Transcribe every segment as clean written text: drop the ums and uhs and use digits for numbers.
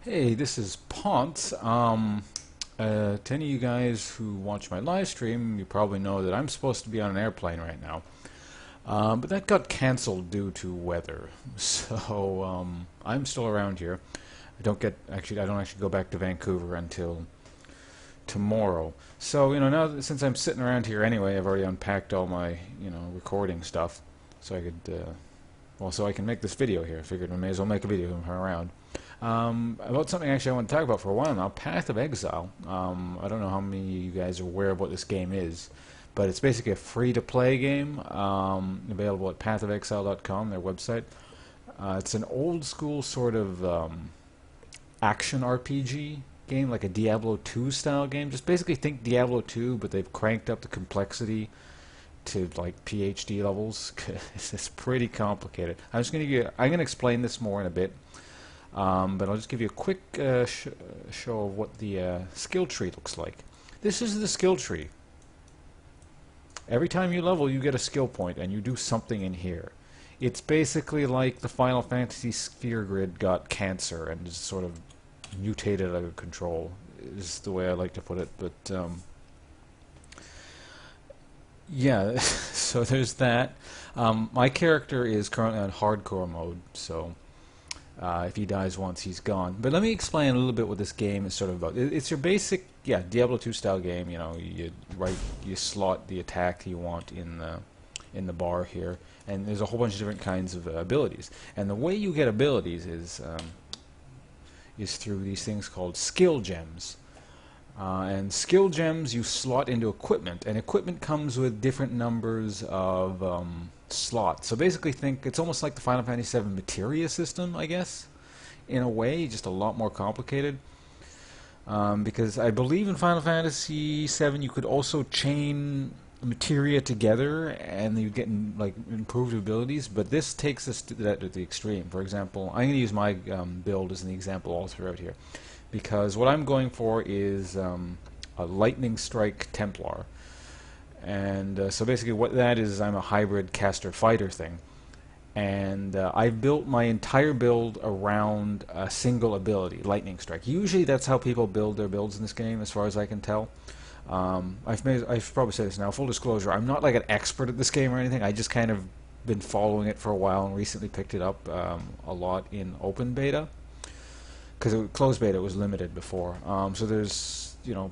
Hey, this is Ponce. To any of you guys who watch my live stream, you probably know that I'm supposed to be on an airplane right now. But that got canceled due to weather. So I'm still around here. I don't actually go back to Vancouver until tomorrow. So, now since I'm sitting around here anyway, I've already unpacked all my, recording stuff. So I could, so I can make this video here. I figured I may as well make a video from around. About something actually I want to talk about for a while now, Path of Exile. I don't know how many of you guys are aware of what this game is, but it's basically a free-to-play game available at pathofexile.com, their website. It's an old-school sort of action RPG game, like a Diablo 2 style game. Just basically think Diablo 2, but they've cranked up the complexity to like PhD levels. It's pretty complicated. I'm gonna explain this more in a bit. But I'll just give you a quick show of what the skill tree looks like. This is the skill tree. Every time you level, you get a skill point, and you do something in here. It's basically like the Final Fantasy sphere grid got cancer and just sort of mutated out of control, is the way I like to put it. But yeah, so there's that. My character is currently on hardcore mode, so if he dies once, he's gone. But let me explain a little bit what this game is sort of about. It's your basic, Diablo 2 style game. You slot the attack you want in the bar here, and there's a whole bunch of different kinds of abilities. And the way you get abilities is through these things called skill gems. And skill gems you slot into equipment, and equipment comes with different numbers of slots. So basically think it's almost like the Final Fantasy VII materia system, I guess, in a way, just a lot more complicated. Because I believe in Final Fantasy VII you could also chain materia together and you get like improved abilities, but this takes us to that to the extreme. For example, I'm going to use my build as an example all throughout here, because what I'm going for is a Lightning Strike Templar. And so basically what that is I'm a hybrid caster fighter thing. And I've built my entire build around a single ability, Lightning Strike. Usually that's how people build their builds in this game, as far as I can tell. I've probably said this now, full disclosure, I'm not like an expert at this game or anything. I just kind of been following it for a while and recently picked it up a lot in open beta. Because closed beta was limited before. So there's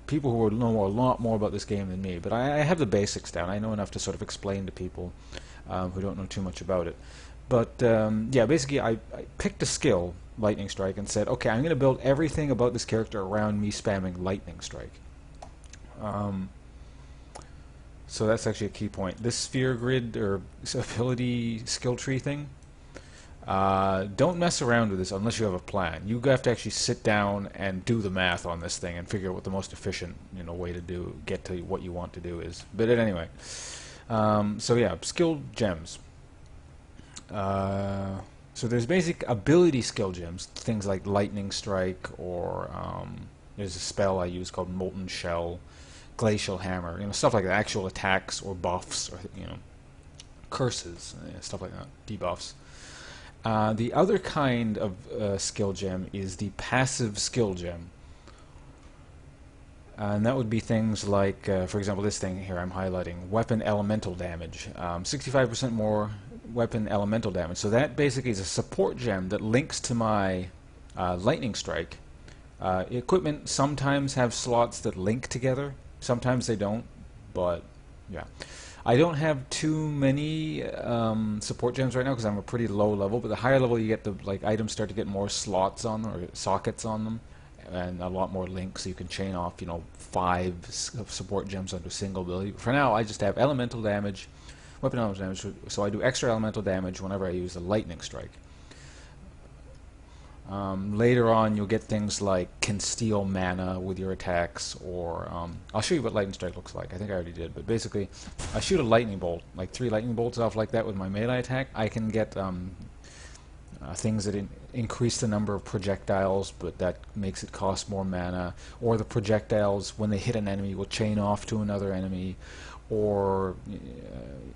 people who know a lot more about this game than me, but I have the basics down. I know enough to sort of explain to people who don't know too much about it. But basically I picked a skill, Lightning Strike, and said, okay, I'm going to build everything about this character around me spamming Lightning Strike. So that's actually a key point. This sphere grid or ability skill tree thing, don't mess around with this unless you have a plan. You have to actually sit down and do the math on this thing and figure out what the most efficient way to get to what you want to do is. But anyway, skill gems. So there's basic ability skill gems, things like Lightning Strike, or there's a spell I use called Molten Shell, Glacial Hammer, stuff like that, actual attacks or buffs, or curses, stuff like that, debuffs. The other kind of skill gem is the passive skill gem. And that would be things like, for example, this thing here I'm highlighting, weapon elemental damage. 65% more weapon elemental damage. So that basically is a support gem that links to my Lightning Strike. Equipment sometimes have slots that link together. Sometimes they don't, but yeah. I don't have too many support gems right now because I'm a pretty low level, but the higher level you get, the items start to get more slots on them, or sockets on them, and a lot more links, so you can chain off 5 support gems onto a single ability. For now I just have elemental damage, weapon elemental damage, so I do extra elemental damage whenever I use a Lightning Strike. Later on you'll get things like can steal mana with your attacks, or I'll show you what Lightning Strike looks like. I think I already did, but basically I shoot a lightning bolt, like 3 lightning bolts off like that with my melee attack. I can get things that increase the number of projectiles, but that makes it cost more mana, or the projectiles when they hit an enemy will chain off to another enemy, or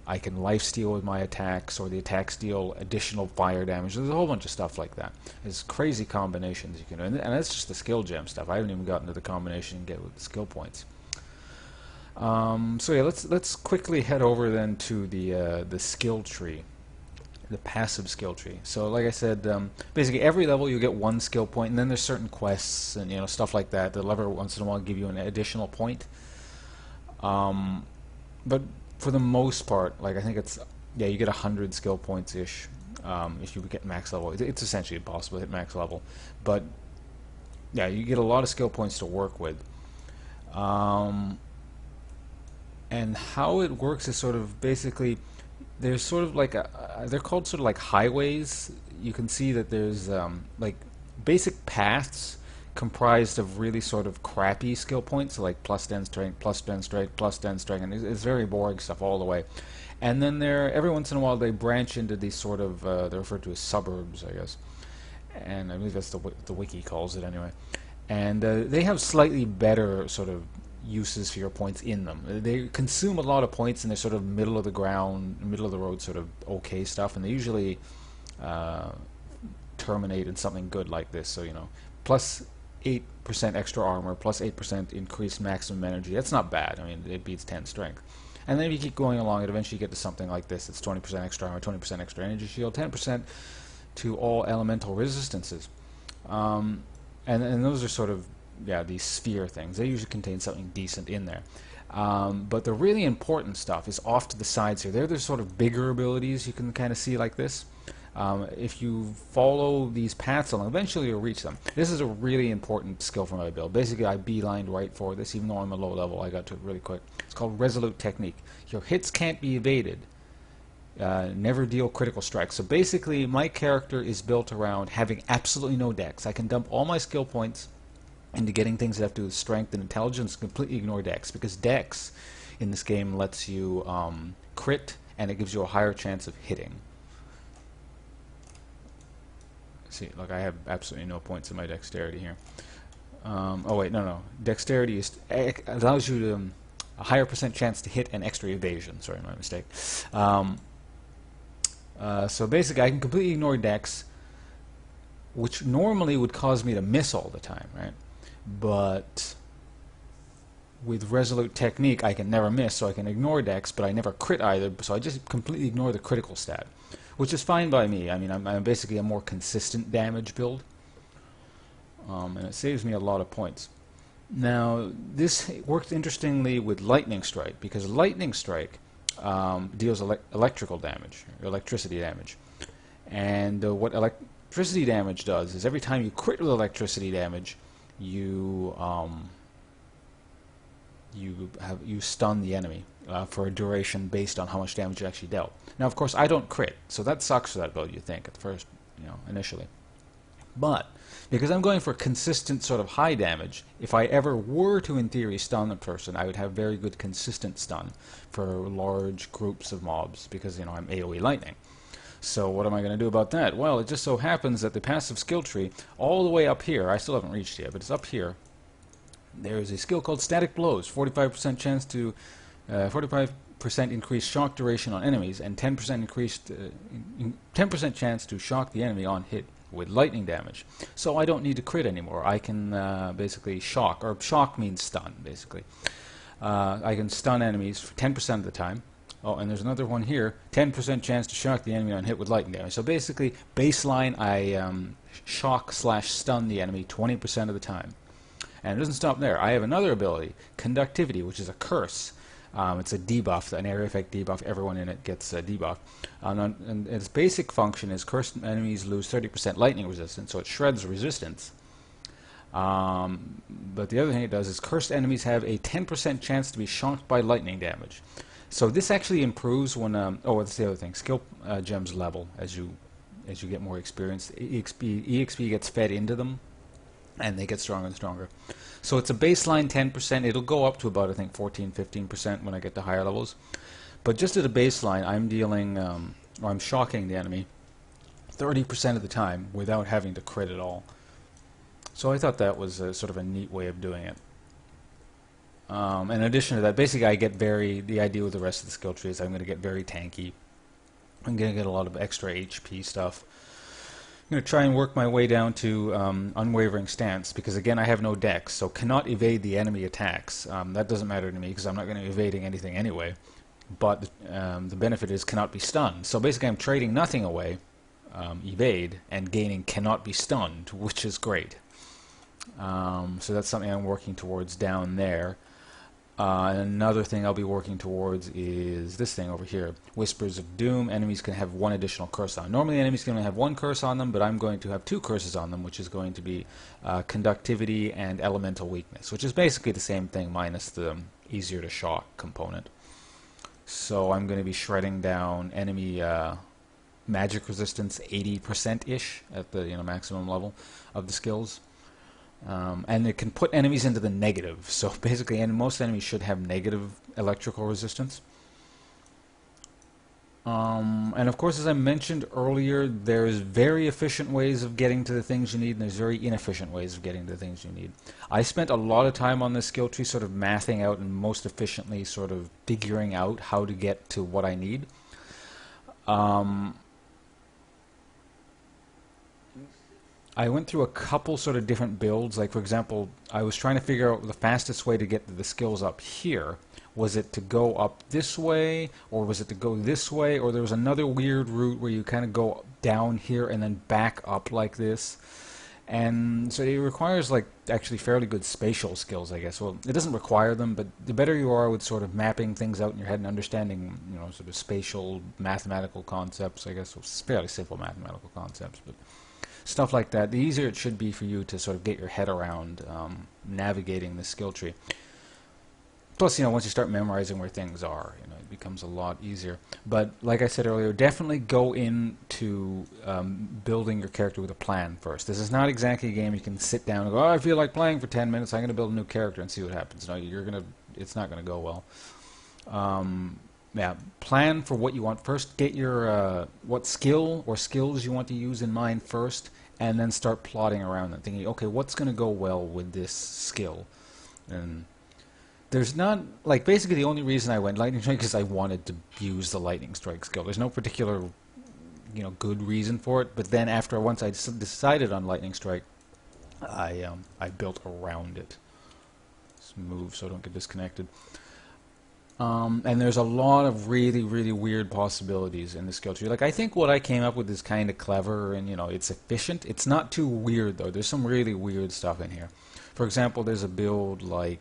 I can lifesteal with my attacks, or the attacks deal additional fire damage. There's a whole bunch of stuff like that. There's crazy combinations you can do, and that's just the skill gem stuff. I haven't even gotten to the combination you can get with the skill points. So yeah, let's quickly head over then to the skill tree, the passive skill tree. So like I said, basically every level you get one skill point, and then there's certain quests and stuff like that that every once in a while give you an additional point. But for the most part, like I think it's, yeah, you get 100 skill points ish if you get max level. It's essentially impossible to hit max level, but yeah, you get a lot of skill points to work with. And how it works is sort of basically, there's sort of like they're called sort of like highways. You can see that there's like basic paths comprised of really sort of crappy skill points, so like plus 10 strength, plus 10 strength, plus 10 strength, and it's very boring stuff all the way. And then every once in a while they branch into these sort of, they're referred to as suburbs, I guess. And I believe that's the wiki calls it anyway. And they have slightly better sort of uses for your points in them. They consume a lot of points, and they're sort of middle of the ground, middle of the road sort of okay stuff, and they usually terminate in something good like this. So plus 8% extra armor, plus 8% increased maximum energy. That's not bad. I mean, it beats 10 strength. And then if you keep going along, it eventually get to something like this. It's 20% extra armor, 20% extra energy shield, 10% to all elemental resistances. And those are sort of, yeah, these sphere things. They usually contain something decent in there. But the really important stuff is off to the sides here. They're sort of bigger abilities you can kind of see like this. If you follow these paths along, eventually you'll reach them. This is a really important skill for my build. Basically, I beelined right for this, even though I'm a low level. I got to it really quick. It's called Resolute Technique. Your hits can't be evaded. Never deal critical strikes. So basically, my character is built around having absolutely no dex. I can dump all my skill points into getting things that have to do with strength and intelligence, completely ignore dex, because dex in this game lets you crit, and it gives you a higher chance of hitting. See, look, I have absolutely no points in my dexterity here. Oh wait, no. Dexterity allows you to a higher percent chance to hit and extra evasion. Sorry, my mistake. So basically, I can completely ignore dex, which normally would cause me to miss all the time, right? But with Resolute Technique, I can never miss, so I can ignore dex, but I never crit either, so I just completely ignore the critical stat, which is fine by me. I mean, I'm basically a more consistent damage build, and it saves me a lot of points. Now, this works interestingly with Lightning Strike, because Lightning Strike deals electrical damage, or electricity damage. And what electricity damage does is every time you crit with electricity damage, you stun the enemy for a duration based on how much damage you actually dealt. Now, of course, I don't crit, so that sucks for that build, you think, at first, initially. But because I'm going for consistent sort of high damage, if I ever were to, in theory, stun a person, I would have very good consistent stun for large groups of mobs, because, I'm AoE lightning. So what am I going to do about that? Well, it just so happens that the passive skill tree, all the way up here, I still haven't reached it yet, but it's up here, there's a skill called Static Blows, 45% chance to 45% increased shock duration on enemies, and 10% increased 10% chance to shock the enemy on hit with lightning damage. So I don't need to crit anymore. I can basically shock, or shock means stun, basically. I can stun enemies for 10% of the time. Oh, and there's another one here, 10% chance to shock the enemy on hit with lightning damage. So basically, baseline, I shock/stun the enemy 20% of the time. And it doesn't stop there. I have another ability, Conductivity, which is a curse. It's a debuff, an area effect debuff. Everyone in it gets a debuff. And its basic function is cursed enemies lose 30% lightning resistance, so it shreds resistance. But the other thing it does is cursed enemies have a 10% chance to be shocked by lightning damage. So this actually improves when, oh, that's the other thing, skill gems level as you get more experience. EXP gets fed into them, and they get stronger and stronger. So it's a baseline 10%. It'll go up to about, I think, 14-15% when I get to higher levels. But just at a baseline, I'm dealing, or I'm shocking the enemy 30% of the time without having to crit at all. So I thought that was sort of a neat way of doing it. In addition to that, basically the idea with the rest of the skill tree is I'm going to get very tanky. I'm going to get a lot of extra HP stuff. I'm going to try and work my way down to Unwavering Stance, because again I have no dex, so cannot evade the enemy attacks. That doesn't matter to me because I'm not going to be evading anything anyway. But the benefit is cannot be stunned. So basically I'm trading nothing away, evade, and gaining cannot be stunned, which is great. So that's something I'm working towards down there. Another thing I'll be working towards is this thing over here. Whispers of Doom. Enemies can have one additional curse on. Normally enemies can only have one curse on them, but I'm going to have two curses on them, which is going to be Conductivity and Elemental Weakness, which is basically the same thing minus the easier to shock component. So I'm going to be shredding down enemy magic resistance 80%-ish at the maximum level of the skills. And it can put enemies into the negative. So basically, most enemies should have negative electrical resistance. And of course, as I mentioned earlier, there's very efficient ways of getting to the things you need, and there's very inefficient ways of getting to the things you need. I spent a lot of time on this skill tree sort of mathing out and most efficiently sort of figuring out how to get to what I need. I went through a couple sort of different builds. Like, for example, I was trying to figure out the fastest way to get the skills up here. Was it to go up this way, or was it to go this way, or there was another weird route where you kind of go down here and then back up like this. And so it requires, like, actually fairly good spatial skills, I guess. Well, it doesn't require them, but the better you are with sort of mapping things out in your head and understanding, sort of spatial mathematical concepts, I guess, fairly simple mathematical concepts, but stuff like that, the easier it should be for you to sort of get your head around navigating the skill tree. Plus, once you start memorizing where things are, it becomes a lot easier. But like I said earlier, definitely go into building your character with a plan first. This is not exactly a game you can sit down and go, oh, I feel like playing for 10 minutes, I'm going to build a new character and see what happens. No, it's not going to go well. Yeah, plan for what you want first. Get your what skill or skills you want to use in mind first, and then start plotting around and thinking, okay, what's going to go well with this skill? And there's not, like, basically the only reason I went Lightning Strike is I wanted to use the Lightning Strike skill. There's no particular, good reason for it. But then once I decided on Lightning Strike, I built around it. Let's move so I don't get disconnected. And there's a lot of really, really weird possibilities in the skill tree. Like, I think what I came up with is kind of clever, and it's efficient. It's not too weird though. There's some really weird stuff in here. For example, there's a build like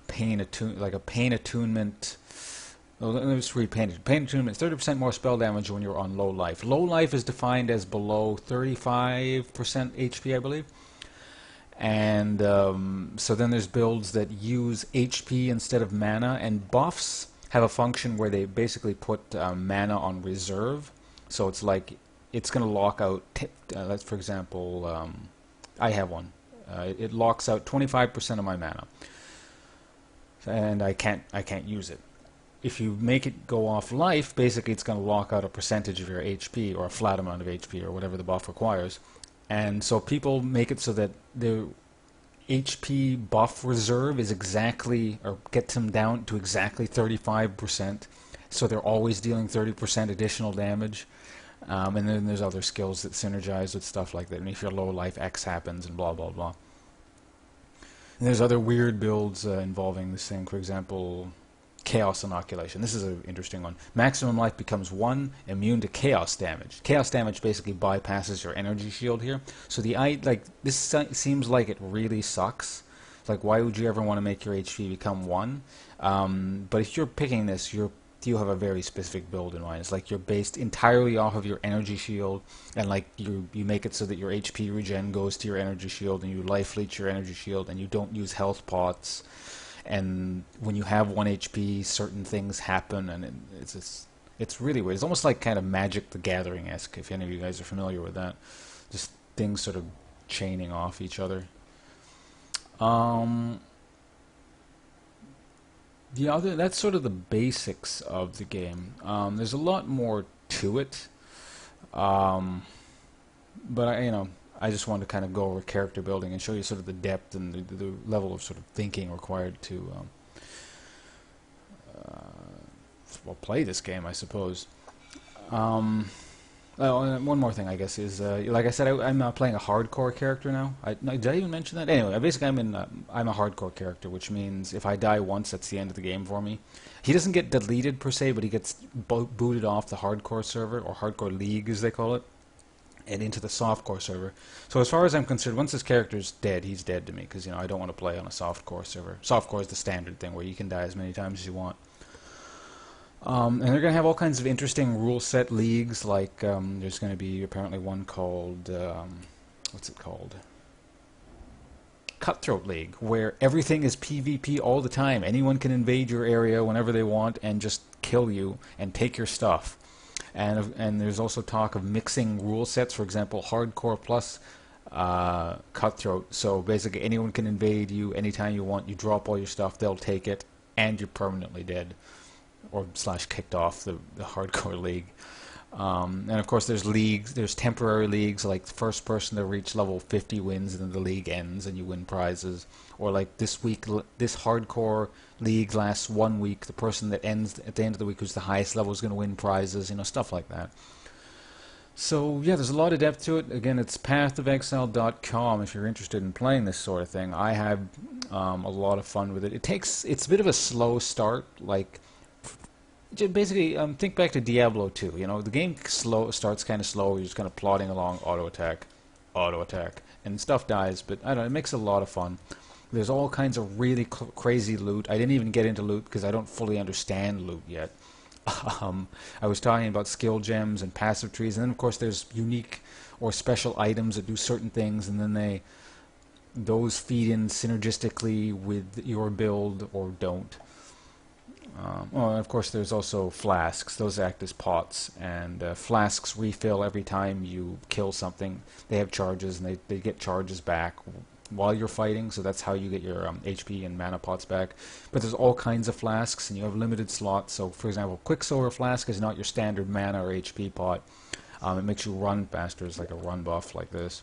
pain attunement. Well, let me just read pain attunement. 30% more spell damage when you're on low life. Low life is defined as below 35% HP, I believe. And so then there's builds that use HP instead of mana, and buffs have a function where they basically put mana on reserve. So it's like it's going to lock out. Let's, for example, I have one. It locks out 25% of my mana, and I can't use it. If you make it go off life, basically it's going to lock out a percentage of your HP, or a flat amount of HP, or whatever the buff requires. And so people make it so that the HP buff reserve is exactly, or gets them down to exactly 35%. So they're always dealing 30% additional damage. And then there's other skills that synergize with stuff like that. And if you're low life, X happens, and blah, blah, blah. And there's other weird builds involving this thing. For example, Chaos Inoculation. This is an interesting one. Maximum life becomes 1, immune to chaos damage. Chaos damage basically bypasses your energy shield here. So this seems like it really sucks. It's like, why would you ever want to make your HP become 1? But if you're picking this, you have a very specific build in mind. It's like you're based entirely off of your energy shield, and like you make it so that your HP regen goes to your energy shield, and you life leech your energy shield, and you don't use health pots. And when you have 1 HP, certain things happen, and it's really weird. It's almost like kind of Magic the Gathering-esque, if any of you guys are familiar with that. Just things sort of chaining off each other. That's sort of the basics of the game. There's a lot more to it, but I just wanted to kind of go over character building and show you sort of the depth and the level of sort of thinking required to well, play this game, I suppose. Oh, and one more thing, I guess, is like I said, I'm playing a hardcore character now. Did I even mention that? Anyway, basically, I'm a hardcore character, which means if I die once, that's the end of the game for me. He doesn't get deleted per se, but he gets booted off the hardcore server, or hardcore league, as they call it, and into the softcore server. So as far as I'm concerned, once this character's dead, he's dead to me, because I don't want to play on a softcore server. Softcore is the standard thing where you can die as many times as you want. And they're going to have all kinds of interesting rule set leagues, like there's going to be apparently one called, what's it called? Cutthroat League, where everything is PvP all the time. Anyone can invade your area whenever they want and just kill you and take your stuff. And there's also talk of mixing rule sets, for example, hardcore plus cutthroat. So basically anyone can invade you anytime you want. You drop all your stuff, they'll take it, and you're permanently dead. Or / kicked off the hardcore league. And of course there's leagues, there's temporary leagues, like the first person to reach level 50 wins and then the league ends and you win prizes. Or like this week, this hardcore league lasts 1 week, the person that ends at the end of the week who's the highest level is going to win prizes, stuff like that. So yeah, there's a lot of depth to it. Again, it's pathofexile.com if you're interested in playing this sort of thing. I have a lot of fun with it. It's a bit of a slow start, like basically, think back to Diablo 2. The game starts kind of slow. You're just kind of plodding along, auto attack, and stuff dies. But I don't know, it makes it a lot of fun. There's all kinds of really crazy loot. I didn't even get into loot because I don't fully understand loot yet. I was talking about skill gems and passive trees, and then of course there's unique or special items that do certain things, and then those feed in synergistically with your build or don't. Well, of course, there's also flasks. Those act as pots, and flasks refill every time you kill something. They have charges, and they get charges back while you're fighting, so that's how you get your HP and mana pots back. But there's all kinds of flasks, and you have limited slots. So, for example, Quicksilver Flask is not your standard mana or HP pot. It makes you run faster. It's like a run buff like this.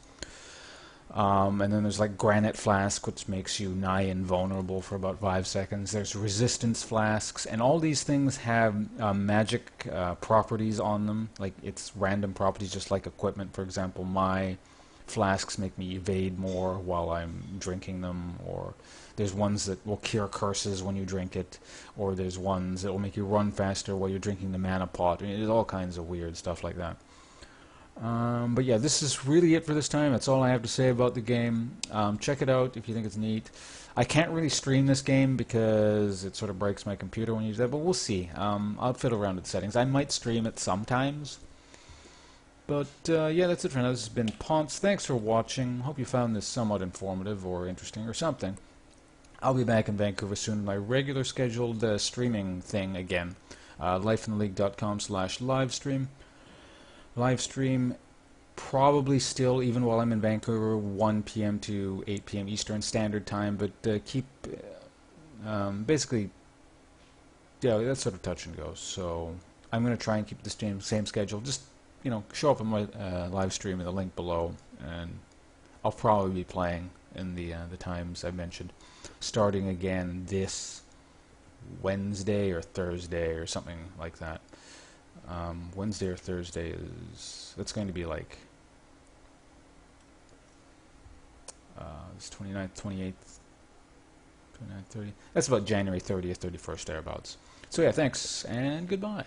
And then there's like Granite Flask, which makes you nigh invulnerable for about 5 seconds. There's Resistance Flasks, and all these things have magic properties on them. Like, it's random properties, just like equipment. For example, my flasks make me evade more while I'm drinking them, or there's ones that will cure curses when you drink it, or there's ones that will make you run faster while you're drinking the mana pot. There's all kinds of weird stuff like that. But yeah, this is really it for this time. That's all I have to say about the game. Check it out if you think it's neat. I can't really stream this game because it sort of breaks my computer when you use that, but we'll see. I'll fiddle around with the settings. I might stream it sometimes. But yeah, that's it for now. This has been Ponce. Thanks for watching. Hope you found this somewhat informative or interesting or something. I'll be back in Vancouver soon with my regular scheduled streaming thing again. lifeintheleague.com/livestream. Livestream probably still, even while I'm in Vancouver, 1 p.m. to 8 p.m. Eastern Standard Time, but keep basically, yeah, that's sort of touch and go. So I'm going to try and keep the same schedule. Just show up on my live stream in the link below, and I'll probably be playing in the times I mentioned, starting again this Wednesday or Thursday or something like that. Wednesday or Thursday it's going to be like it's 29th, 28th, 29th, 30th. That's about January 30th, 31st, thereabouts. So yeah, thanks and goodbye.